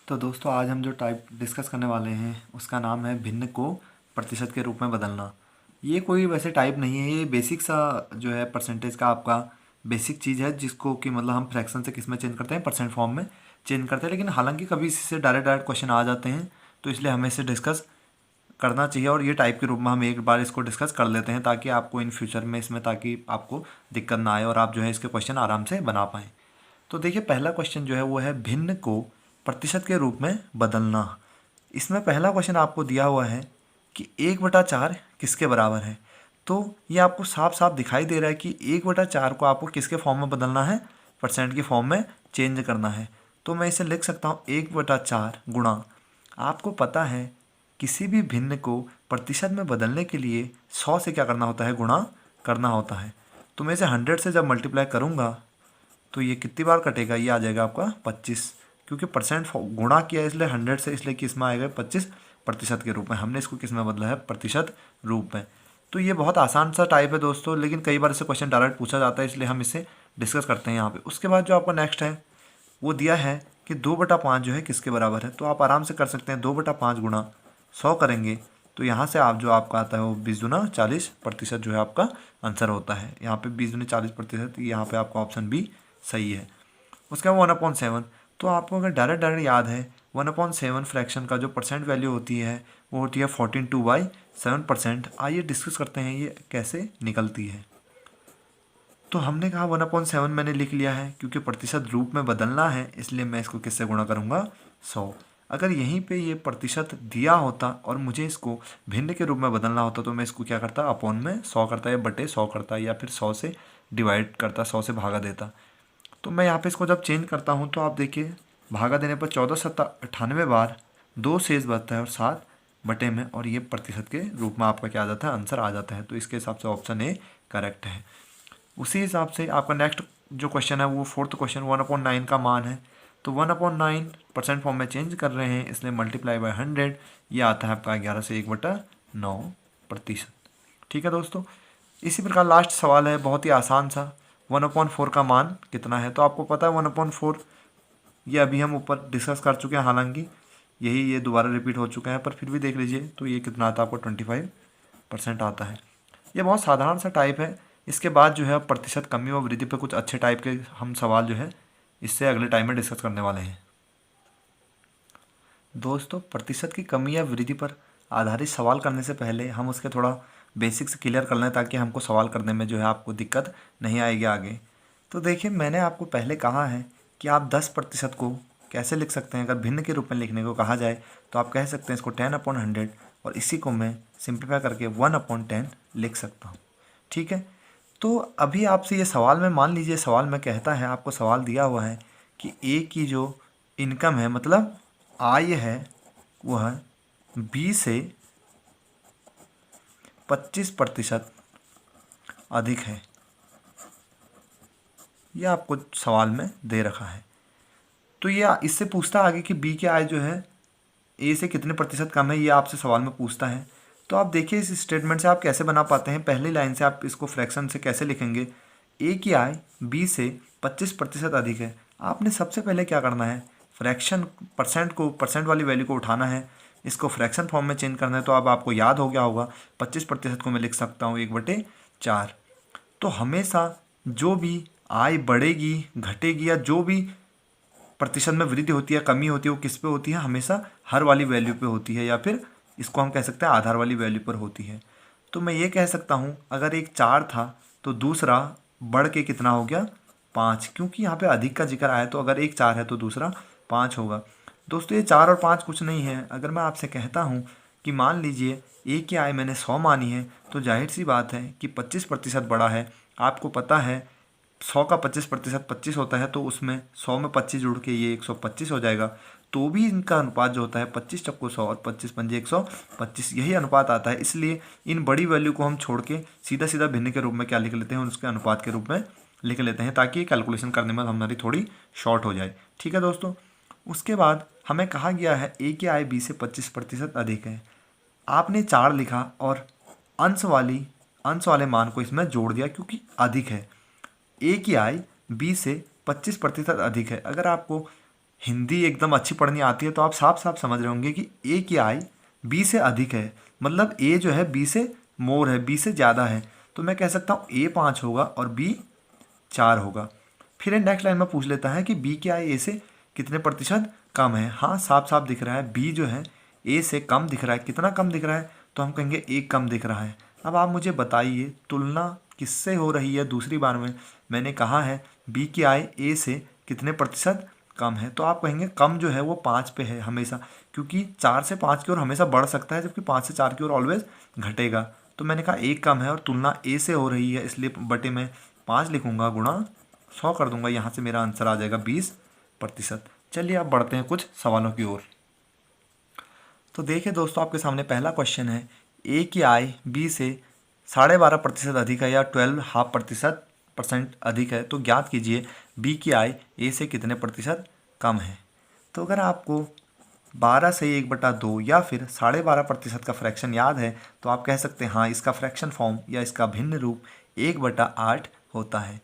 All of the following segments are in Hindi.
तो दोस्तों आज हम जो टाइप डिस्कस करने वाले हैं उसका नाम है भिन्न को प्रतिशत के रूप में बदलना। ये कोई वैसे टाइप नहीं है, ये बेसिक सा जो है परसेंटेज का आपका बेसिक चीज़ है जिसको कि मतलब हम फ्रैक्शन से किस में चेंज करते हैं, परसेंट फॉर्म में चेंज करते हैं। लेकिन हालांकि कभी इसी से डायरेक्ट डायरेक्ट क्वेश्चन आ जाते हैं, तो इसलिए हमें इसे डिस्कस करना चाहिए और ये टाइप के रूप में हम एक बार इसको डिस्कस कर लेते हैं ताकि आपको इन फ्यूचर में इसमें ताकि आपको दिक्कत ना आए और आप जो है इसके क्वेश्चन आराम से बना पाएँ। तो देखिए पहला क्वेश्चन जो है वो है भिन्न को प्रतिशत के रूप में बदलना। इसमें पहला क्वेश्चन आपको दिया हुआ है कि 1/4 किसके बराबर है। तो ये आपको साफ साफ दिखाई दे रहा है कि 1/4 को आपको किसके फॉर्म में बदलना है, परसेंट की फॉर्म में चेंज करना है। तो मैं इसे लिख सकता हूँ 1/4 गुणा, आपको पता है किसी भी भिन्न को प्रतिशत में बदलने के लिए 100 से क्या करना होता है, गुणा करना होता है। तो मैं इसे 100 से जब मल्टीप्लाई करूँगा तो ये कितनी बार कटेगा, ये आ जाएगा आपका 25, क्योंकि परसेंट गुणा किया है इसलिए 100 से, इसलिए किस में आएगा 25 प्रतिशत के रूप में। हमने इसको किस में बदला है, प्रतिशत रूप में। तो ये बहुत आसान सा टाइप है दोस्तों, लेकिन कई बार इसे क्वेश्चन डायरेक्ट पूछा जाता है, इसलिए हम इसे डिस्कस करते हैं यहाँ पे। उसके बाद जो आपका नेक्स्ट है वो दिया है कि 2/5 जो है किसके बराबर है। तो आप आराम से कर सकते हैं, 2/5 गुणा 100 करेंगे तो यहाँ से आप जो आपका आता है वो 20 दूना 40 प्रतिशत जो है आपका आंसर होता है। यहाँ पे 20 दूनी 40 प्रतिशत, यहाँ पे आपका ऑप्शन बी सही है। उसके बाद 1/7, तो आपको अगर डायरेक्ट डायरेक्ट याद है 1/7 फ्रैक्शन का जो परसेंट वैल्यू होती है वो होती है 14/7%। आइए डिस्कस करते हैं ये कैसे निकलती है। तो हमने कहा 1/7 मैंने लिख लिया है, क्योंकि प्रतिशत रूप में बदलना है इसलिए मैं इसको किससे गुणा करूँगा, 100। अगर यहीं पे ये प्रतिशत दिया होता और मुझे इसको भिन्न के रूप में बदलना होता तो मैं इसको क्या करता, अपॉन में 100 करता या बटे 100 करता या फिर 100 से डिवाइड करता, 100 से भागा देता। तो मैं यहाँ पे इसको जब चेंज करता हूँ तो आप देखिए भागा देने पर 14×7 = 98 बार 2 शेष बचता है और 7 बटे में, और ये प्रतिशत के रूप में आपका क्या आ जाता है, आंसर आ जाता है। तो इसके हिसाब से ऑप्शन ए करेक्ट है। उसी हिसाब से आपका नेक्स्ट जो क्वेश्चन है वो फोर्थ क्वेश्चन 1/9 का मान है। तो 1/9 परसेंट फॉर्म में चेंज कर रहे हैं इसलिए मल्टीप्लाई बाय 100, ये आता है आपका 11 से 1/9 प्रतिशत। ठीक है दोस्तों। इसी प्रकार लास्ट सवाल है बहुत ही आसान सा, 1/4 का मान कितना है। तो आपको पता है 1/4 ये अभी हम ऊपर डिस्कस कर चुके हैं, हालांकि ये दोबारा रिपीट हो चुका है, पर फिर भी देख लीजिए। तो ये कितना आता है आपको 25% आता है। ये बहुत साधारण सा टाइप है। इसके बाद जो है प्रतिशत कमी व वृद्धि पर कुछ अच्छे टाइप के हम सवाल जो है इससे अगले टाइम में डिस्कस करने वाले हैं। दोस्तों प्रतिशत की कमी या वृद्धि पर आधारित सवाल करने से पहले हम उसके थोड़ा बेसिक्स क्लियर कर लें ताकि हमको सवाल करने में जो है आपको दिक्कत नहीं आएगी आगे। तो देखिए मैंने आपको पहले कहा है कि आप 10% को कैसे लिख सकते हैं। अगर भिन्न के रूप में लिखने को कहा जाए तो आप कह सकते हैं इसको 10/100, और इसी को मैं सिंप्लीफाई करके 1/10 लिख सकता हूँ। ठीक है। तो अभी आपसे ये सवाल में, मान लीजिए सवाल में कहता है, आपको सवाल दिया हुआ है कि ए की जो इनकम है मतलब आय है वह बी से 25% अधिक है। यह आपको सवाल में दे रखा है। तो ये इससे पूछता है आगे कि बी की आय जो है ए से कितने प्रतिशत कम है, ये आपसे सवाल में पूछता है। तो आप देखिए इस स्टेटमेंट से आप कैसे बना पाते हैं। पहली लाइन से आप इसको फ्रैक्शन से कैसे लिखेंगे, ए की आय बी से 25% अधिक है। आपने सबसे पहले क्या करना है, फ्रैक्शन परसेंट वाली वैल्यू को उठाना है, इसको फ्रैक्शन फॉर्म में चेंज करना है। तो अब आपको याद हो गया होगा 25% को मैं लिख सकता हूँ 1/4। तो हमेशा जो भी आय बढ़ेगी घटेगी या जो भी प्रतिशत में वृद्धि होती है कमी होती है वो किस पे होती है, हमेशा हर वाली वैल्यू पे होती है, या फिर इसको हम कह सकते हैं आधार वाली वैल्यू पर होती है। तो मैं ये कह सकता हूँ अगर एक 4 था तो दूसरा बढ़ के कितना हो गया, 5, क्योंकि यहाँ पे अधिक का जिक्र आया। तो अगर एक 4 है तो दूसरा 5 होगा। दोस्तों ये 4 और 5 कुछ नहीं है। अगर मैं आपसे कहता हूँ कि मान लीजिए ए की आय मैंने 100 मानी है, तो जाहिर सी बात है कि 25% बढ़ा है। आपको पता है 100 का 25% 25 होता है, तो उसमें 100 में 25 जुड़ के ये 125 हो जाएगा। तो भी इनका अनुपात जो होता है 25 चक्को 100 और 25 पंजे 125, यही अनुपात आता है। इसलिए इन बड़ी वैल्यू को हम छोड़ के सीधा सीधा भिन्न के रूप में क्या लिख लेते हैं, उसके अनुपात के रूप में लिख लेते हैं, ताकि कैलकुलेशन करने में हमारी थोड़ी शॉर्ट हो जाए। ठीक है दोस्तों। उसके बाद हमें कहा गया है ए की आय बी से 25% अधिक है। आपने 4 लिखा और अंश वाले मान को इसमें जोड़ दिया क्योंकि अधिक है। ए की आय बी से 25% अधिक है। अगर आपको हिंदी एकदम अच्छी पढ़नी आती है तो आप साफ साफ समझ रहे होंगे कि ए की आई बी से अधिक है, मतलब ए जो है बी से मोर है, बी से ज़्यादा है। तो मैं कह सकता हूँ ए 5 होगा और बी 4 होगा। फिर नेक्स्ट लाइन में पूछ लेता है कि बी की आई ए से कितने प्रतिशत कम है। हाँ, साफ साफ दिख रहा है बी जो है ए से कम दिख रहा है। कितना कम दिख रहा है? तो हम कहेंगे एक कम दिख रहा है। अब आप मुझे बताइए तुलना किससे हो रही है? दूसरी बार में मैंने कहा है बी की आई ए से कितने प्रतिशत कम है, तो आप कहेंगे कम जो है वो 5 पे है हमेशा, क्योंकि 4 से 5 की ओर हमेशा बढ़ सकता है जबकि 5 से 4 की ओर ऑलवेज घटेगा। तो मैंने कहा एक कम है और तुलना ए से हो रही है, इसलिए बटे में 5 लिखूंगा, गुणा 100 कर दूंगा। यहाँ से मेरा आंसर आ जाएगा 20%। चलिए अब बढ़ते हैं कुछ सवालों की ओर। तो देखिए दोस्तों, आपके सामने पहला क्वेश्चन है, ए की आई बी से 12.5% अधिक है या 12.5% अधिक है, तो ज्ञात कीजिए बी की आई ए से कितने प्रतिशत कम है। तो अगर आपको 12 से 1/2 या फिर 12.5% का फ्रैक्शन याद है तो आप कह सकते हैं हाँ, इसका फ्रैक्शन फॉर्म या इसका भिन्न रूप 1/8 होता है।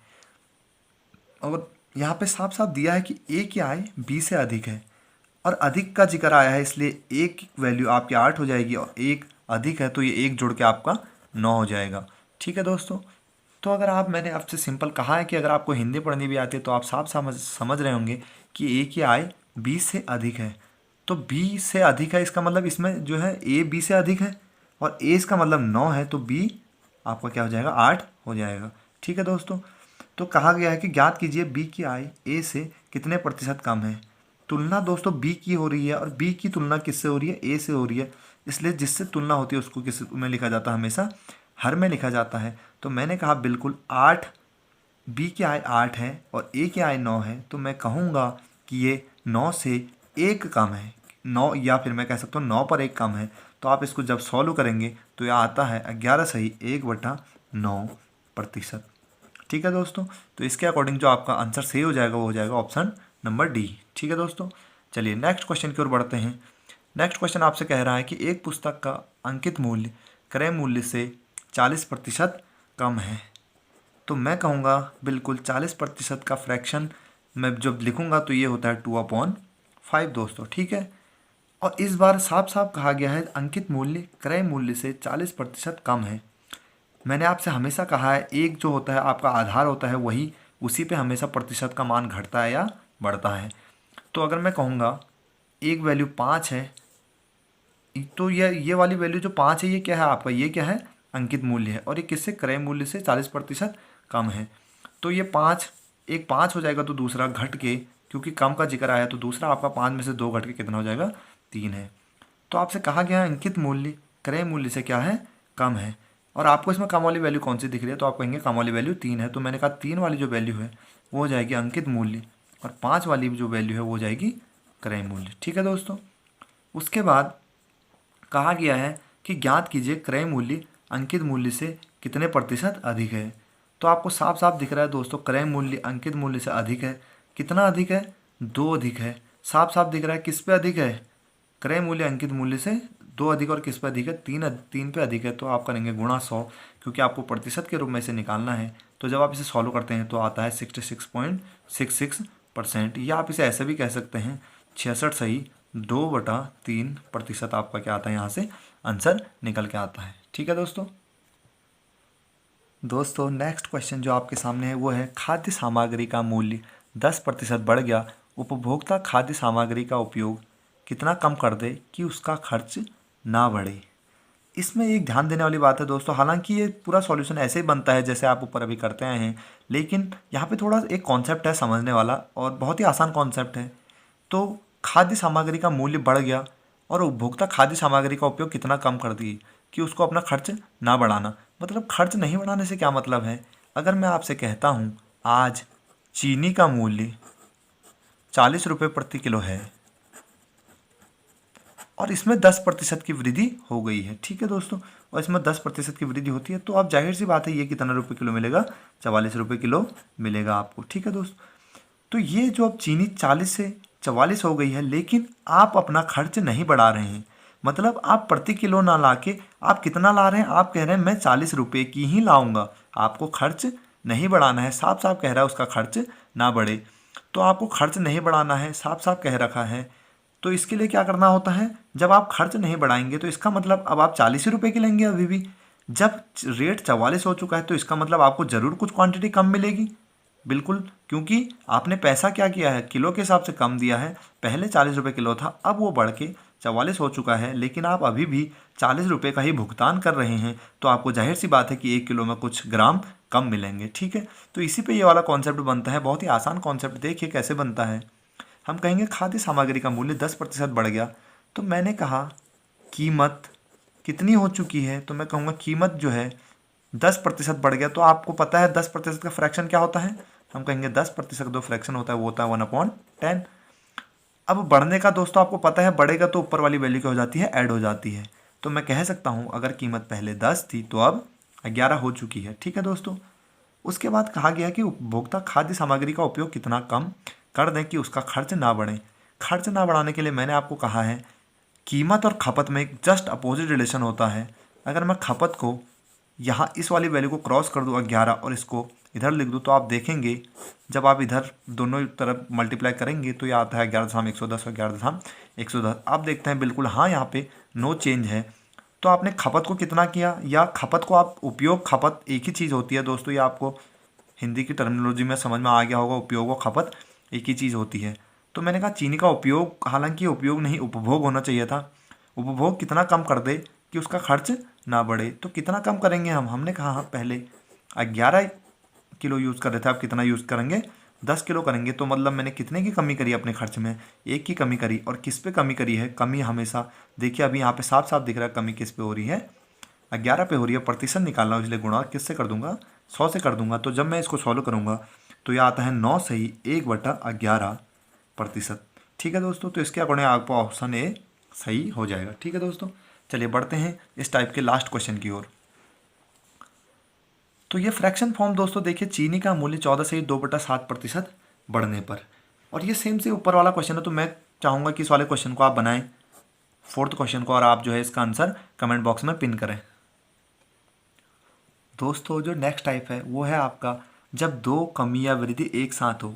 और यहाँ पे साफ साफ दिया है कि ए की आई बी से अधिक है और अधिक का जिक्र आया है, इसलिए एक वैल्यू आपकी 8 हो जाएगी और एक अधिक है तो ये एक जुड़ के आपका 9 हो जाएगा। ठीक है दोस्तों, तो अगर आप, मैंने आपसे सिंपल कहा है कि अगर आपको हिंदी पढ़नी भी आती है तो आप साफ समझ रहे होंगे कि ए की आई बी से अधिक है। तो बी से अधिक है, इसका मतलब इसमें जो है ए बी से अधिक है और ए इसका मतलब 9 है, तो बी आपका क्या हो जाएगा? 8 हो जाएगा। ठीक है दोस्तों, तो कहा गया है कि ज्ञात कीजिए बी की आई ए से कितने प्रतिशत कम है। तुलना दोस्तों बी की हो रही है और बी की तुलना किससे हो रही है? ए से हो रही है, इसलिए जिससे तुलना होती है उसको किस में लिखा जाता है? हमेशा हर में लिखा जाता है। तो मैंने कहा बिल्कुल 8, बी की आई 8 है और ए की आई 9 है, तो मैं कहूँगा कि ये 9 से 1 कम है। 9, या फिर मैं कह सकता हूँ 9 पर 1 कम है। तो आप इसको जब सॉल्व करेंगे तो यह आता है 11 सही 1/9%। ठीक है दोस्तों, तो इसके अकॉर्डिंग जो आपका आंसर सही हो जाएगा वो हो जाएगा ऑप्शन नंबर डी। ठीक है दोस्तों, चलिए नेक्स्ट क्वेश्चन की ओर बढ़ते हैं। नेक्स्ट क्वेश्चन आपसे कह रहा है कि एक पुस्तक का अंकित मूल्य क्रय मूल्य से 40% कम है। तो मैं कहूँगा बिल्कुल 40% का फ्रैक्शन मैं जब लिखूँगा तो ये होता है 2/5 दोस्तों। ठीक है, और इस बार साफ साफ कहा गया है अंकित मूल्य क्रय मूल्य से 40% कम है। मैंने आपसे हमेशा कहा है एक जो होता है आपका आधार होता है वही, उसी पे हमेशा प्रतिशत का मान घटता है या बढ़ता है। तो अगर मैं कहूँगा एक वैल्यू 5 है, तो ये वाली वैल्यू जो 5 है ये क्या है आपका? ये क्या है? अंकित मूल्य है और ये किससे? क्रय मूल्य से 40% कम है। तो ये 5, एक 5 हो जाएगा तो दूसरा घट के, क्योंकि कम का जिक्र आया तो दूसरा आपका 5 में से 2 घट के कितना हो जाएगा? 3 है। तो आपसे कहा गया है अंकित मूल्य क्रय मूल्य से क्या है? कम है। और आपको इसमें कम वाली वैल्यू कौन सी दिख रही है? तो आप कहेंगे कम वाली वैल्यू 3 है। तो मैंने कहा 3 वाली जो वैल्यू है वो हो जाएगी अंकित मूल्य और 5 वाली जो वैल्यू है वो हो जाएगी क्रय मूल्य। ठीक है दोस्तों, उसके बाद कहा गया है कि ज्ञात कीजिए क्रय मूल्य अंकित मूल्य से कितने प्रतिशत अधिक है। तो आपको साफ साफ दिख रहा है दोस्तों, क्रय मूल्य अंकित मूल्य से अधिक है। कितना अधिक है? 2 अधिक है। साफ साफ दिख रहा है किस पे अधिक है? क्रय मूल्य अंकित मूल्य से 2 अधिक। और किस पे अधिक है? 3 पे अधिक है। तो आप करेंगे गुणा 100, क्योंकि आपको प्रतिशत के रूप में इसे निकालना है। तो जब आप इसे सॉल्व करते हैं तो आता है 66.66%, या आप इसे ऐसे भी कह सकते हैं 66 सही 2/3% आपका क्या आता है? यहाँ से आंसर निकल के आता है। ठीक है दोस्तों नेक्स्ट क्वेश्चन जो आपके सामने है वो है खाद्य सामग्री का मूल्य 10% बढ़ गया, उपभोक्ता खाद्य सामग्री का उपयोग कितना कम कर दे कि उसका खर्च ना बढ़े। इसमें एक ध्यान देने वाली बात है दोस्तों, हालांकि ये पूरा सॉल्यूशन ऐसे ही बनता है जैसे आप ऊपर अभी करते आए हैं, लेकिन यहाँ पे थोड़ा एक कॉन्सेप्ट है समझने वाला और बहुत ही आसान कॉन्सेप्ट है। तो खाद्य सामग्री का मूल्य बढ़ गया और उपभोक्ता खाद्य सामग्री का उपयोग कितना कम कर दिए कि उसको अपना खर्च ना बढ़ाना। मतलब खर्च नहीं बढ़ाने से क्या मतलब है? अगर मैं आपसे कहता हूँ आज चीनी का मूल्य 40 रुपये प्रति किलो है और इसमें 10% की वृद्धि हो गई है। ठीक है दोस्तों, और इसमें 10% की वृद्धि होती है तो आप जाहिर सी बात है ये कितना रुपये किलो मिलेगा? 44 रुपये किलो मिलेगा आपको। ठीक है दोस्तों, तो ये जो अब चीनी 40 से 44 हो गई है, लेकिन आप अपना खर्च नहीं बढ़ा रहे हैं। मतलब आप प्रति किलो ना ला के आप कितना ला रहे हैं? आप कह रहे हैं मैं 40 रुपये की ही लाऊंगा, आपको खर्च नहीं बढ़ाना है। साफ साफ कह रहा है उसका खर्च ना बढ़े। तो आपको खर्च नहीं बढ़ाना है, साफ साफ कह रखा है। तो इसके लिए क्या करना होता है, जब आप खर्च नहीं बढ़ाएंगे तो इसका मतलब अब आप 40 ही रुपये की लेंगे अभी भी। जब रेट 44 हो चुका है तो इसका मतलब आपको ज़रूर कुछ क्वांटिटी कम मिलेगी, बिल्कुल, क्योंकि आपने पैसा क्या किया है, किलो के हिसाब से कम दिया है। पहले 40 रुपये किलो था, अब वो बढ़ के 44 हो चुका है, लेकिन आप अभी भी 40 रुपये का ही भुगतान कर रहे हैं। तो आपको जाहिर सी बात है कि 1 किलो में कुछ ग्राम कम मिलेंगे, ठीक है। तो इसी पे ये वाला कॉन्सेप्ट बनता है, बहुत ही आसान कॉन्सेप्ट। देखिए कैसे बनता है। हम कहेंगे खाद्य सामग्री का मूल्य 10% बढ़ गया, तो मैंने कहा कीमत कितनी हो चुकी है, तो मैं कहूँगा कीमत जो है 10% बढ़ गया। तो आपको पता है 10% का फ्रैक्शन क्या होता है, हम कहेंगे 10% का जो फ्रैक्शन होता है वो होता है 1/10। अब बढ़ने का दोस्तों आपको पता है, बढ़ेगा तो ऊपर वाली वैल्यू क्या हो जाती है, ऐड हो जाती है। तो मैं कह सकता हूँ अगर कीमत पहले 10 थी तो अब 11 हो चुकी है, ठीक है दोस्तों। उसके बाद कहा गया कि उपभोक्ता खाद्य सामग्री का उपयोग कितना कम कर दें कि उसका खर्च ना बढ़े। खर्च ना बढ़ाने के लिए मैंने आपको कहा है कीमत और खपत में एक जस्ट अपोजिट रिलेशन होता है। अगर मैं खपत को यहाँ इस वाली वैल्यू को क्रॉस कर दूँ 11 और इसको इधर लिख दूँ, तो आप देखेंगे जब आप इधर दोनों तरफ मल्टीप्लाई करेंगे तो ये आता है 11.110 और 11.110। आप देखते हैं बिल्कुल हाँ यहाँ पे नो चेंज है। तो आपने खपत को कितना किया, या खपत को आप उपयोग खपत एक ही चीज़ होती है दोस्तों, ये आपको हिंदी की टर्मिनोलॉजी में समझ में आ गया होगा, उपयोग और खपत एक ही चीज़ होती है। तो मैंने कहा चीनी का उपयोग, हालांकि उपयोग नहीं उपभोग होना चाहिए था, उपभोग कितना कम कर दे कि उसका खर्च ना बढ़े। तो कितना कम करेंगे हमने कहा हाँ पहले 11 किलो यूज़ कर रहे थे, आप कितना यूज़ करेंगे, 10 किलो करेंगे। तो मतलब मैंने कितने की कमी करी अपने खर्च में, 1 की कमी करी। और किस पे कमी करी है, कमी हमेशा देखिए अभी यहाँ पे साफ साफ दिख रहा है कमी किस पे हो रही है, 11 पे हो रही है। प्रतिशत निकालना हो इसलिए गुणा किससे कर दूंगा, 100 से कर दूंगा। तो जब मैं इसको सॉल्व करूंगा तो यह आता है 9 सही 1/11%, ठीक है दोस्तों। तो इसके अकॉर्डिंग आपका ऑप्शन ए सही हो जाएगा, ठीक है दोस्तों। चलिए बढ़ते हैं इस टाइप के लास्ट क्वेश्चन की ओर। तो ये फ्रैक्शन फॉर्म दोस्तों देखिए, चीनी का मूल्य 14 से 2/7% बढ़ने पर, और ये सेम से ऊपर वाला क्वेश्चन है। तो मैं चाहूँगा कि इस वाले क्वेश्चन को आप बनाएं, फोर्थ क्वेश्चन को, और आप जो है इसका आंसर कमेंट बॉक्स में पिन करें। दोस्तों जो नेक्स्ट टाइप है वो है आपका जब दो कमी या वृद्धि एक साथ हो।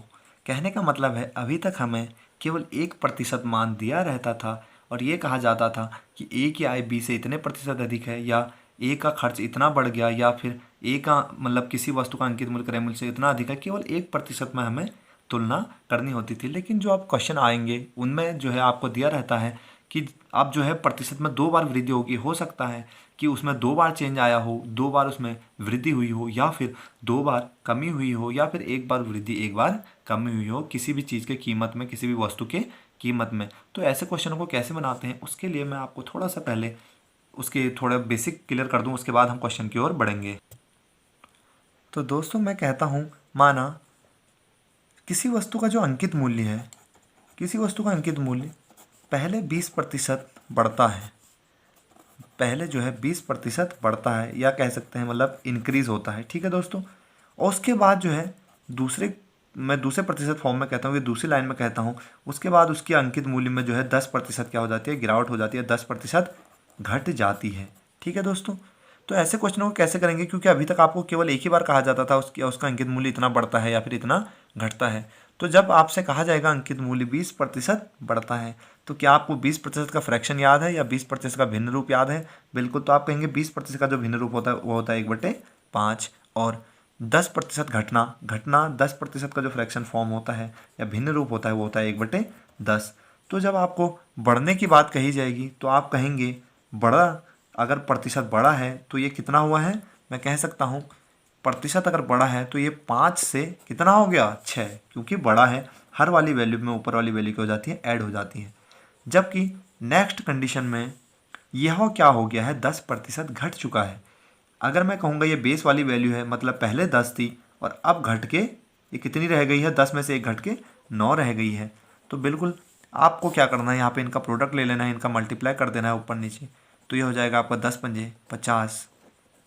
कहने का मतलब है अभी तक हमें केवल 1% मान दिया रहता था और ये कहा जाता था कि ए की आय बी से इतने प्रतिशत अधिक है, या ए का खर्च इतना बढ़ गया, या फिर ए का मतलब किसी वस्तु का अंकित मूल्य क्रय मूल्य से इतना अधिक है। केवल 1% में हमें तुलना करनी होती थी। लेकिन जो आप क्वेश्चन आएंगे उनमें जो है आपको दिया रहता है कि आप जो है प्रतिशत में 2 बार वृद्धि होगी। हो सकता है कि उसमें 2 बार चेंज आया हो, 2 बार उसमें वृद्धि हुई हो, या फिर 2 बार कमी हुई हो, या फिर 1 बार वृद्धि 1 बार कमी हुई हो किसी भी चीज़ के कीमत में, किसी भी वस्तु के कीमत में। तो ऐसे क्वेश्चनों को कैसे बनाते हैं उसके लिए मैं आपको थोड़ा सा पहले उसके थोड़ा बेसिक क्लियर कर दूं, उसके बाद हम क्वेश्चन की ओर बढ़ेंगे। तो दोस्तों मैं कहता हूं, माना किसी वस्तु का जो अंकित मूल्य है, किसी वस्तु का अंकित मूल्य पहले 20% बढ़ता है, पहले जो है 20% बढ़ता है, या कह सकते हैं मतलब इंक्रीज होता है, ठीक है दोस्तों। और उसके बाद जो है मैं दूसरे प्रतिशत फॉर्म में कहता हूँ, ये दूसरी लाइन में कहता हूँ, उसके बाद उसके अंकित मूल्य में जो है 10% क्या हो जाती है, गिरावट हो जाती है, 10% घट जाती है, ठीक है दोस्तों। तो ऐसे क्वेश्चनों को कैसे करेंगे, क्योंकि अभी तक आपको केवल एक ही बार कहा जाता था उसका अंकित मूल्य इतना बढ़ता है या फिर इतना घटता है। तो जब आपसे कहा जाएगा अंकित मूल्य 20% बढ़ता है, तो क्या आपको 20% का फ्रैक्शन याद है या 20% का भिन्न रूप याद है? बिल्कुल। तो आप कहेंगे 20% का जो भिन्न रूप होता है वो होता है 1/5, और 10% घटना 10% का जो फ्रैक्शन फॉर्म होता है या भिन्न रूप होता है वो होता है 1/10। तो जब आपको बढ़ने की बात कही जाएगी तो आप कहेंगे बढ़ा, अगर प्रतिशत बड़ा है तो ये कितना हुआ है, मैं कह सकता हूँ प्रतिशत अगर बड़ा है तो ये 5 से कितना हो गया, 6, क्योंकि बड़ा है, हर वाली वैल्यू में ऊपर वाली वैल्यू क्या हो जाती है, ऐड हो जाती है। जबकि नेक्स्ट कंडीशन में यह क्या हो गया है, 10% घट चुका है। अगर मैं कहूँगा ये बेस वाली वैल्यू है, मतलब पहले 10 थी और अब घट के ये कितनी रह गई है, 10 में से 1 घट के 9 रह गई है। तो बिल्कुल आपको क्या करना है, यहाँ पे इनका प्रोडक्ट ले लेना है, इनका मल्टीप्लाई कर देना है ऊपर नीचे। तो ये हो जाएगा आपका 10 पंजे 50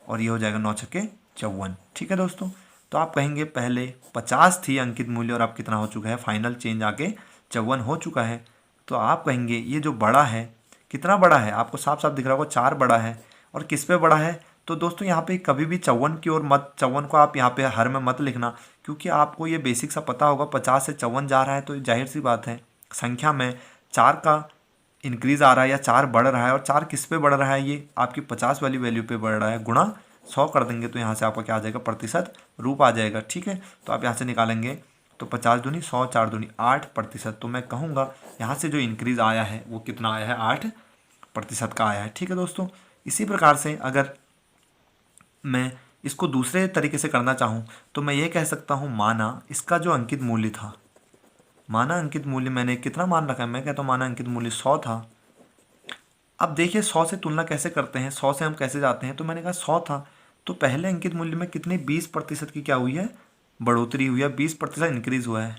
और ये हो जाएगा 9 छक्के 54, ठीक है दोस्तों। तो आप कहेंगे पहले 50 थी अंकित मूल्य और अब कितना हो चुका है, फाइनल चेंज आके 54 हो चुका है। तो आप कहेंगे ये जो बड़ा है, कितना बड़ा है, आपको साफ साफ दिख रहा होगा 4 बड़ा है। और किस पे बड़ा है, तो दोस्तों यहाँ पे कभी भी 54 की ओर मत, 54 को आप यहाँ पे हर में मत लिखना, क्योंकि आपको ये बेसिक सा पता होगा 50 से 54 जा रहा है, तो जाहिर सी बात है संख्या में 4 का इंक्रीज आ रहा है या 4 बढ़ रहा है, और 4 किस पे बढ़ रहा है, ये आपकी 50 वाली वैल्यू पे बढ़ रहा है, गुणा 100 कर देंगे तो यहाँ से आपका क्या आ जाएगा, प्रतिशत रूप आ जाएगा। ठीक है, तो आप यहाँ से निकालेंगे तो 50 दूनी 100, 4 दूनी 8%। तो मैं कहूँगा यहाँ से जो इंक्रीज आया है वो कितना आया है, 8% का आया है। ठीक है दोस्तों, इसी प्रकार से अगर मैं इसको दूसरे तरीके से करना चाहूँ तो मैं ये कह सकता हूँ, माना इसका जो अंकित मूल्य था, माना अंकित मूल्य मैंने कितना मान रखा है, मैं कहता हूँ माना अंकित मूल्य 100 था। अब देखिए 100 से तुलना कैसे करते हैं, 100 से हम कैसे जाते हैं, तो मैंने कहा 100 था तो पहले अंकित मूल्य में कितने 20% की क्या हुई है, बढ़ोतरी हुई है, 20% इंक्रीज हुआ है।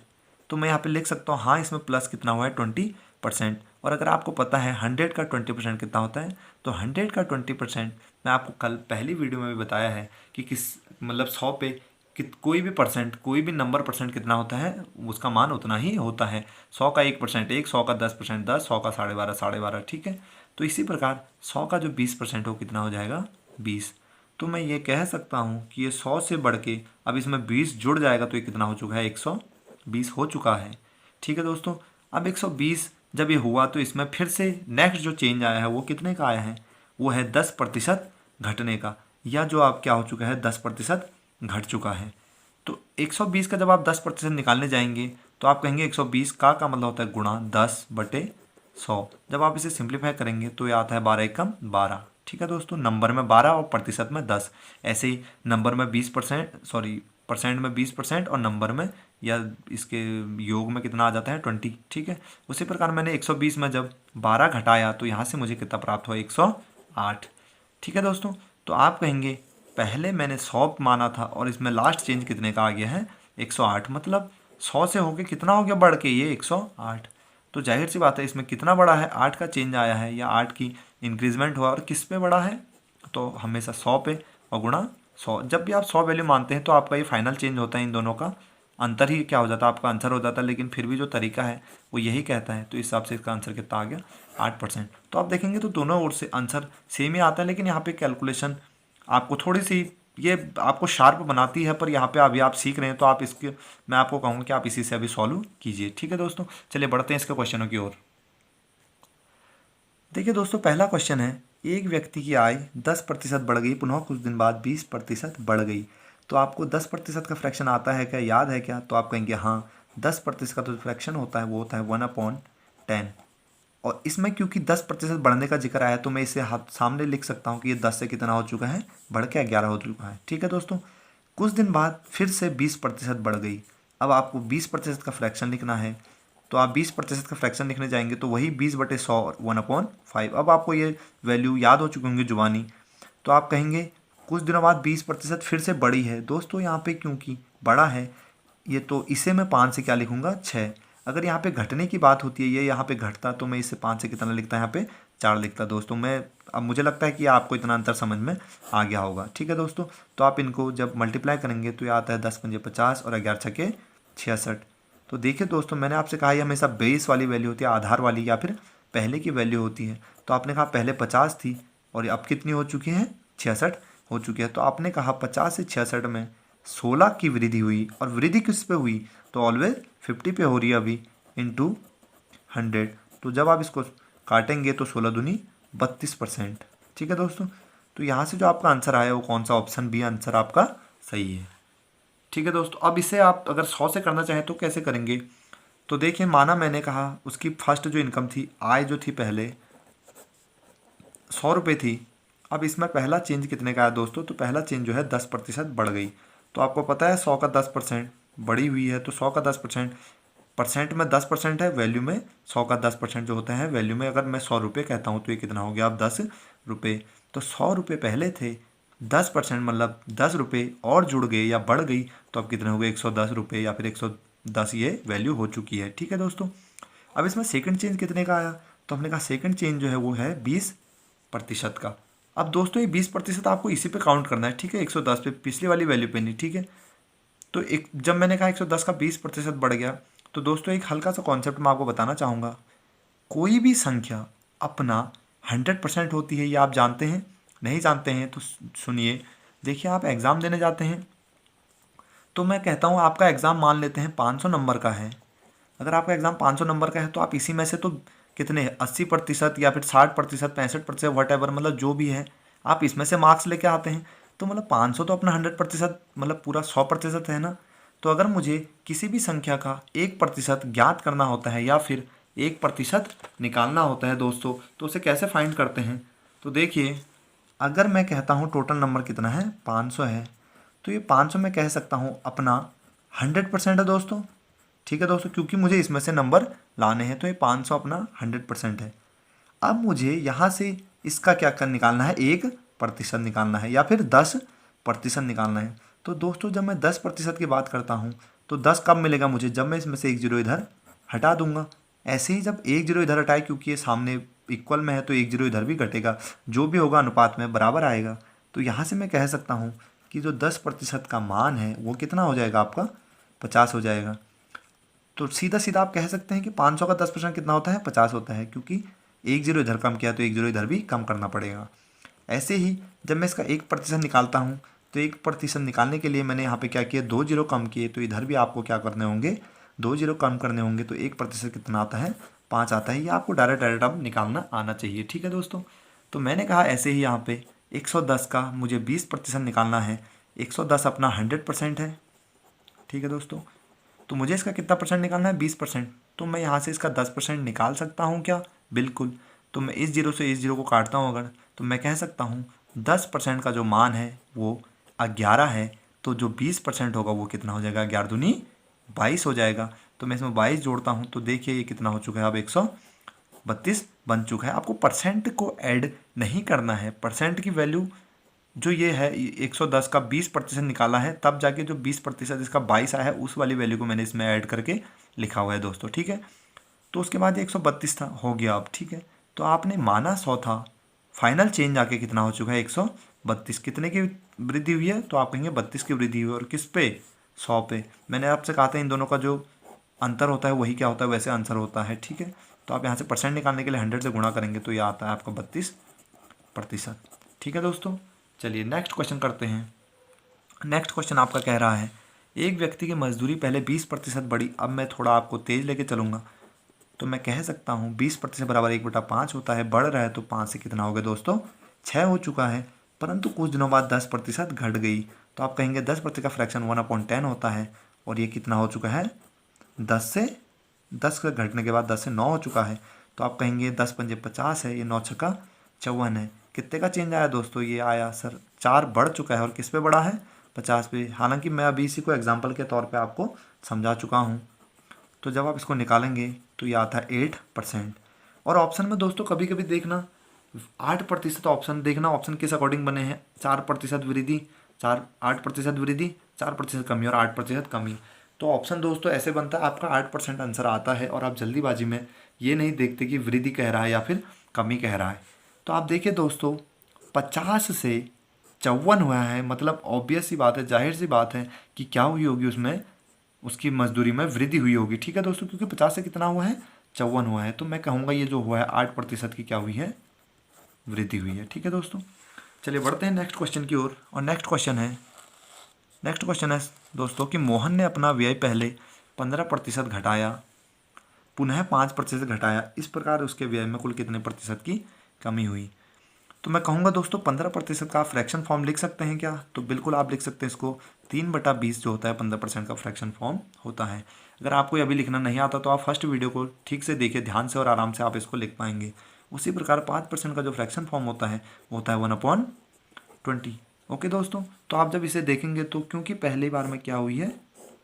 तो मैं यहाँ पे लिख सकता हूँ हाँ इसमें प्लस कितना हुआ है, 20%। और अगर आपको पता है 100 का 20% कितना होता है, तो 100 का 20% मैं आपको कल पहली वीडियो में भी बताया है कि किस मतलब 100 पे कोई भी परसेंट, कोई भी नंबर परसेंट कितना होता है, उसका मान उतना ही होता है। 100 का 1% 1, 100 का 10% 10, 100 का 12.5 12.5। ठीक है, तो इसी प्रकार 100 का जो 20% हो कितना हो जाएगा, 20। तो मैं ये कह सकता हूँ कि ये 100 से बढ़ के अब इसमें 20 जुड़ जाएगा तो ये कितना हो चुका है, 120 हो चुका है। ठीक है दोस्तों, अब 120 जब ये हुआ तो इसमें फिर से नेक्स्ट जो चेंज आया है वो कितने का आया है, वो है 10% घटने का, या जो आप क्या हो चुका है, 10% घट चुका है। तो 120 का जब आप 10% निकालने जाएंगे तो आप कहेंगे 120 का मतलब होता है गुणा 10/100। जब आप इसे सिंप्लीफाई करेंगे तो ये आता है 12 एकम 12। ठीक है दोस्तों, नंबर में 12 और प्रतिशत में 10। ऐसे ही नंबर में 20%, सॉरी परसेंट में 20% और नंबर में या इसके योग में कितना आ जाता है, 20। ठीक है, उसी प्रकार मैंने 120 में जब 12 घटाया तो यहाँ से मुझे कितना प्राप्त हुआ, 108। ठीक है दोस्तों, तो आप कहेंगे पहले मैंने 100 माना था और इसमें लास्ट चेंज कितने का आ गया है, 108। मतलब 100 से होके कितना हो गया बढ़ के, ये 108। तो जाहिर सी बात है इसमें कितना बड़ा है, 8 का चेंज आया है या 8 की इंक्रीजमेंट हुआ, और किस पे बड़ा है, तो हमेशा 100 पे और गुणा 100। जब भी आप 100 वैल्यू मानते हैं तो आपका ये फाइनल चेंज होता है, इन दोनों का अंतर ही क्या हो जाता है, आपका आंसर हो जाता है। लेकिन फिर भी जो तरीका है वो यही कहता है, तो इस हिसाब से इसका आंसर कितना आ गया, 8%। तो आप देखेंगे तो दोनों ओर से आंसर सेम ही आता है, लेकिन यहाँ पे कैलकुलेशन आपको थोड़ी सी ये आपको शार्प बनाती है, पर यहाँ पे अभी आप सीख रहे हैं तो आप इसके, मैं आपको कहूँगा कि आप इसी से अभी सॉल्व कीजिए। ठीक है दोस्तों, चलिए बढ़ते हैं इसके क्वेश्चनों की ओर। देखिए दोस्तों, पहला क्वेश्चन है, एक व्यक्ति की आय 10% बढ़ गई, पुनः कुछ दिन बाद 20% बढ़ गई। तो आपको 10% का फ्रैक्शन आता है क्या, याद है क्या, तो आप कहेंगे हाँ 10% का तो फ्रैक्शन होता है वो होता है 1/10। और इसमें क्योंकि 10% बढ़ने का जिक्र आया तो मैं इसे हाथ सामने लिख सकता हूँ कि ये 10 से कितना हो चुका है, बढ़ के 11 हो चुका है। ठीक है दोस्तों, कुछ दिन बाद फिर से 20% बढ़ गई। अब आपको 20% का फ्रैक्शन लिखना है, तो आप 20% का फ्रैक्शन लिखने जाएंगे तो वही 20/100 और 1/5। अब आपको ये वैल्यू याद हो चुकी होंगी जुबानी, तो आप कहेंगे कुछ दिनों बाद 20% फिर से बढ़ी है। दोस्तों यहाँ पे क्योंकि बड़ा है ये, तो इसे मैं 5 से क्या लिखूंगा, 6। अगर यहाँ पे घटने की बात होती है, ये यहाँ पे घटता, तो मैं इसे 5 से कितना लिखता, यहाँ पे 4 लिखता। दोस्तों मैं, अब मुझे लगता है कि आपको इतना अंतर समझ में आ गया होगा। ठीक है दोस्तों, तो आप इनको जब मल्टीप्लाई करेंगे तो ये आता है 10×5 50 और 11×6 66। तो देखिए दोस्तों, मैंने आपसे कहा ये हमेशा बेस वाली वैल्यू होती है, आधार वाली या फिर पहले की वैल्यू होती है। तो आपने कहा पहले 50 थी और अब कितनी हो चुकी है, 66 हो चुकी है। तो आपने कहा 50 से 66 में 16 की वृद्धि हुई, और वृद्धि किस पे हुई, तो ऑलवेज 50 पे हो रही है अभी, इंटू 100। तो जब आप इसको काटेंगे तो 16 दूनी 32%। ठीक है दोस्तों, तो यहाँ से जो आपका आंसर आया वो कौन सा, ऑप्शन बी आंसर आपका सही है। ठीक है दोस्तों, अब इसे आप अगर 100 से करना चाहें तो कैसे करेंगे, तो देखिए माना मैंने कहा उसकी फर्स्ट जो इनकम थी, आय जो थी पहले 100 रुपये थी। अब इसमें पहला चेंज कितने का है दोस्तों, तो पहला चेंज जो है 10% बढ़ गई। तो आपको पता है 100 का 10% बढ़ी हुई है, तो 100 का 10%, परसेंट में 10% है, वैल्यू में 100 का 10% जो होता है वैल्यू में, अगर मैं 100 रुपये कहता हूँ तो ये कितना हो गया, अब 10 रुपये। तो 100 रुपये पहले थे, 10% मतलब 10 रुपये और जुड़ गए या बढ़ गई, तो अब कितने हो गए, 110 रुपये या फिर 110 ये वैल्यू हो चुकी है। ठीक है दोस्तों, अब इसमें सेकंड चेंज कितने का आया, तो हमने कहा सेकंड चेंज जो है वो है 20% का। अब दोस्तों ये 20% आपको इसी पे काउंट करना है, ठीक है, 110 पे, पिछली वाली वैल्यू पे नहीं। ठीक है, तो एक जब मैंने कहा 110 का 20% बढ़ गया, तो दोस्तों एक हल्का सा कॉन्सेप्ट मैं आपको बताना चाहूँगा। कोई भी संख्या अपना 100% होती है, ये आप जानते हैं, नहीं जानते हैं तो सुनिए। देखिए, आप एग्ज़ाम देने जाते हैं तो मैं कहता हूँ आपका एग्ज़ाम मान लेते हैं 500 नंबर का है। अगर आपका एग्ज़ाम 500 नंबर का है तो आप इसी में से तो कितने 80% या फिर 60%, 65%, वट एवर, मतलब जो भी है आप इसमें से मार्क्स लेके आते हैं। तो मतलब 500 तो अपना 100%, मतलब पूरा 100% है ना। तो अगर मुझे किसी भी संख्या का 1% ज्ञात करना होता है या फिर 1% निकालना होता है दोस्तों, तो उसे कैसे फाइंड करते हैं। तो देखिए, अगर मैं कहता हूँ टोटल नंबर कितना है 500 है, तो ये 500 मैं कह सकता हूँ अपना 100% है दोस्तों। ठीक है दोस्तों, क्योंकि मुझे इसमें से नंबर लाने हैं, तो ये 500 अपना 100% है। अब मुझे यहाँ से इसका क्या कर निकालना है, 1% निकालना है या फिर 10% निकालना है। तो दोस्तों, जब मैं 10% की बात करता हूँ तो 10 कब मिलेगा मुझे, जब मैं इसमें से एक जीरो इधर हटा दूंगा। ऐसे ही जब एक जीरो इधर हटाए, क्योंकि ये सामने इक्वल में है तो एक जीरो इधर भी घटेगा, जो भी होगा अनुपात में बराबर आएगा। तो यहाँ से मैं कह सकता हूँ कि जो 10% का मान है वो कितना हो जाएगा आपका, 50 हो जाएगा। तो सीधा सीधा आप कह सकते हैं कि 500 का 10% कितना होता है, 50 होता है, क्योंकि एक जीरो इधर कम किया तो एक जीरो इधर भी कम करना पड़ेगा। ऐसे ही जब मैं इसका 1% निकालता हूँ तो 1% निकालने के लिए मैंने यहाँ पे क्या किया, 2 जीरो कम किए, तो इधर भी आपको क्या करने होंगे, 2 जीरो कम करने होंगे। तो 1% कितना आता है, 5 आता है। ये आपको डायरेक्ट डायरेक्ट अब निकालना आना चाहिए। ठीक है दोस्तों, तो मैंने कहा ऐसे ही यहाँ पे 110 का मुझे 20% निकालना है। 110 अपना 100% है। ठीक है दोस्तों, तो मुझे इसका कितना परसेंट निकालना है, 20%। तो मैं यहाँ से इसका 10% निकाल सकता हूँ क्या, बिल्कुल। तो मैं इस जीरो से इस जीरो को काटता हूँ अगर, तो मैं कह सकता हूँ 10% का जो मान है वो 11 है। तो जो 20% होगा वो कितना हो जाएगा, 11 दूनी 22 हो जाएगा। तो मैं इसमें 22 जोड़ता हूँ तो देखिए ये कितना हो चुका है, अब 132 बन चुका है। आपको परसेंट को ऐड नहीं करना है, परसेंट की वैल्यू जो ये है 110 का 20% निकाला है, तब जाके जो 20% इसका 22 आया है उस वाली वैल्यू को मैंने इसमें ऐड करके लिखा हुआ है दोस्तों। ठीक है, तो उसके बाद 132 था, हो गया अब। ठीक है, तो आपने माना 100 था, फाइनल चेंज आके कितना हो चुका है, 132। कितने की वृद्धि हुई है, तो आप कहेंगे 32 की वृद्धि हुई। और किस पे, 100 पे। मैंने आपसे कहा था इन दोनों का जो अंतर होता है वही क्या होता है, वैसे आंसर होता है। ठीक है, तो आप यहाँ से परसेंट निकालने के लिए 100 से गुणा करेंगे तो ये आता है आपका 32%। ठीक है दोस्तों, चलिए नेक्स्ट क्वेश्चन करते हैं। नेक्स्ट क्वेश्चन आपका कह रहा है, एक व्यक्ति की मजदूरी पहले 20% बढ़ी। अब मैं थोड़ा आपको तेज लेके चलूँगा, तो मैं कह सकता हूँ 20% बराबर 1/5 होता है। बढ़ रहा है तो 5 से कितना हो गया दोस्तों, 6 हो चुका है। परंतु कुछ दिनों बाद 10% घट गई। तो आप कहेंगे 10% का फ्रैक्शन 1/10 होता है। और ये कितना हो चुका है, 10 का घटने के बाद 10 से 9 हो चुका है। तो आप कहेंगे 10 पंजे 50 है, ये 9 छक्का 54 है। कितने का चेंज आया दोस्तों, ये आया सर 4 बढ़ चुका है। और किस पे बढ़ा है, 50 पे। हालांकि मैं अभी इसी को एग्जाम्पल के तौर पे आपको समझा चुका हूँ। तो जब आप इसको निकालेंगे तो ये आता है 8%। और ऑप्शन में दोस्तों कभी कभी देखना 8% ऑप्शन देखना, ऑप्शन किस अकॉर्डिंग बने हैं, 4% वृद्धि, 8% वृद्धि, 4% कमी और 8% कमी। तो ऑप्शन दोस्तों ऐसे बनता है, आपका 8% आंसर आता है और आप जल्दीबाजी में ये नहीं देखते कि वृद्धि कह रहा है या फिर कमी कह रहा है। तो आप देखिए दोस्तों, 50 से 54 हुआ है, मतलब ऑब्वियस सी बात है, जाहिर सी बात है कि क्या हुई होगी उसमें, उसकी मजदूरी में वृद्धि हुई होगी। ठीक है दोस्तों, क्योंकि 50 से कितना हुआ है, 54 हुआ है। तो मैं कहूँगा ये जो हुआ है 8% की क्या हुई है, वृद्धि हुई है। ठीक है दोस्तों, चलिए बढ़ते हैं नेक्स्ट क्वेश्चन की ओर। और नेक्स्ट क्वेश्चन है दोस्तों कि मोहन ने अपना व्यय पहले 15% घटाया, पुनः 5% घटाया, इस प्रकार उसके व्यय में कुल कितने प्रतिशत की कमी हुई। तो मैं कहूँगा दोस्तों 15% का फ्रैक्शन फॉर्म लिख सकते हैं क्या, तो बिल्कुल आप लिख सकते हैं इसको। 3/20 जो होता है 15% का फ्रैक्शन फॉर्म होता है। अगर आपको अभी लिखना नहीं आता तो आप फर्स्ट वीडियो को ठीक से देखिए ध्यान से और आराम से आप इसको लिख पाएंगे। उसी प्रकार 5% का जो फ्रैक्शन फॉर्म होता है वो होता है 1/20। ओके दोस्तों, तो आप जब इसे देखेंगे तो क्योंकि पहली बार में क्या हुई है,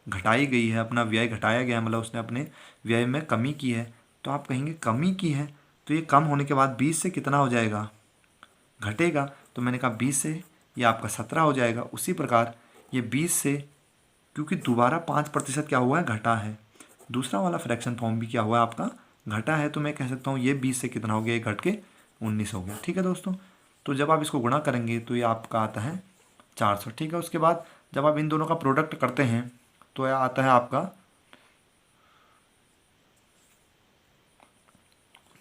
घटाई गई है, अपना व्यय घटाया गया है, मतलब उसने अपने व्यय में कमी की है। तो आप कहेंगे कमी की है, तो ये कम होने के बाद 20 से कितना हो जाएगा, घटेगा। तो मैंने कहा 20 से ये आपका 17 हो जाएगा। उसी प्रकार ये 20 से, क्योंकि दोबारा 5% क्या हुआ है, घटा है, दूसरा वाला फ्रैक्शन फॉर्म भी क्या हुआ है आपका, घटा है। तो मैं कह सकता हूँ ये 20 से कितना हो गया, ये घट के 19 हो गया। ठीक है दोस्तों, तो जब आप इसको गुणा करेंगे तो ये आपका आता है 400। ठीक है, उसके बाद जब आप इन दोनों का प्रोडक्ट करते हैं तो यह आता है आपका,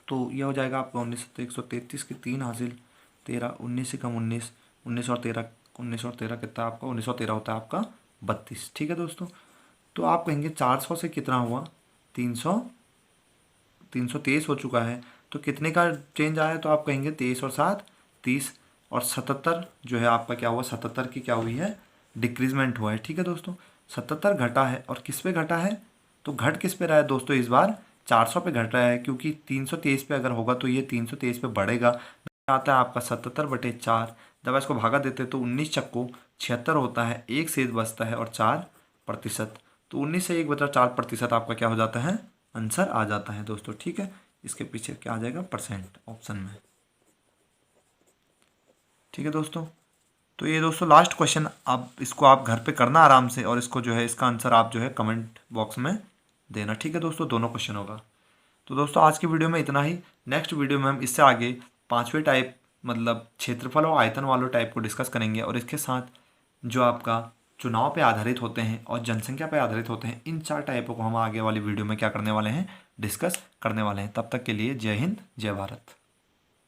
तो यह हो जाएगा आपका 19 133 की 3 हासिल 13, 19 से कम 19, 19 और 13, 19 और 13 कितना आपका, 19 और 13 होता है आपका 32। ठीक है दोस्तों, तो आप कहेंगे 400 से कितना हुआ, 300, 323 हो चुका है, तो कितने का चेंज आया, तो आप कहेंगे 23 और 7, 30, और 77 जो है आपका क्या हुआ, 77 की क्या हुई है, डिक्रीजमेंट हुआ है। ठीक है दोस्तों, 77 घटा है, और किस पे घटा है, तो घट किस पे रहा है दोस्तों, इस बार 400 पे घट रहा है, क्योंकि 323 पे अगर होगा तो ये 323 पे बढ़ेगा। आता है आपका 77/4, जब इसको भागा देते हैं तो 19 चक्को 76 होता है, एक शेष बचता है और 4%, तो 19 से 1/4% आपका क्या हो जाता है, आंसर आ जाता है दोस्तों। ठीक है, इसके पीछे क्या आ जाएगा, परसेंट ऑप्शन में। ठीक है दोस्तों, तो ये दोस्तों लास्ट क्वेश्चन, आप इसको आप घर पे करना आराम से, और इसको जो है इसका आंसर आप जो है कमेंट बॉक्स में देना। ठीक है दोस्तों, दोनों क्वेश्चन होगा। तो दोस्तों आज की वीडियो में इतना ही। नेक्स्ट वीडियो में हम इससे आगे पांचवें टाइप, मतलब क्षेत्रफल और आयतन वालों टाइप को डिस्कस करेंगे, और इसके साथ जो आपका चुनाव पे आधारित होते हैं और जनसंख्या पे आधारित होते हैं, इन 4 टाइपों को हम आगे वाली वीडियो में क्या करने वाले हैं, डिस्कस करने वाले हैं। तब तक के लिए जय हिंद, जय भारत।